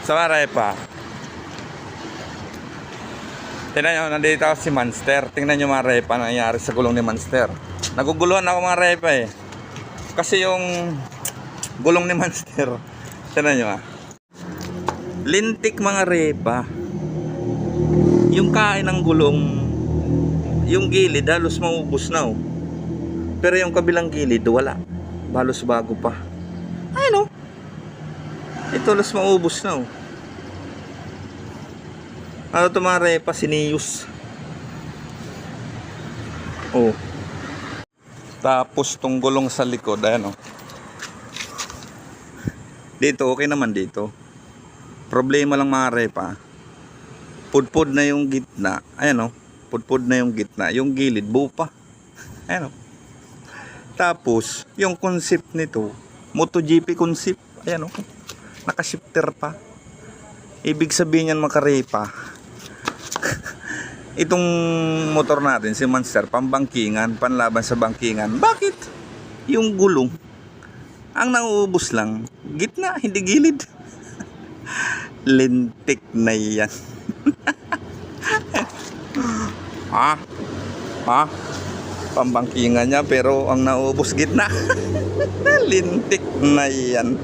Sa Marepa. Tingnan nyo, nandito ako si Monster. Tingnan nyo mga repa na nangyari sa gulong ni Monster. Naguguluhan ako mga repa eh. Kasi yung gulong ni Monster, tingnan nyo lintik mga repa. Yung kain ng gulong, yung gilid halos maubos na oh. Pero yung kabilang gilid wala. Halos bago pa. Ayun oh. Ito halos maubos na oh. Ano ito mga repa? Siniyos. Oh. Tapos tong gulong sa likod, ayan oh. Dito, okay naman dito. Problema lang mga repa. Pudpud na yung gitna. Ayan oh. Pudpud na yung gitna. Yung gilid, buo pa. Ayan oh. Tapos, yung concept nito, MotoGP concept. Ayan oh. Nakashifter pa. Ibig sabihin yan mga repa. Itong motor natin, si Monster, pambangkingan, panlaban sa bangkingan. Bakit? Yung gulong ang nauubos lang, gitna, hindi gilid. Lintik na yan. Ha? Pambangkingan niya pero ang nauubos gitna. Lintik na yan.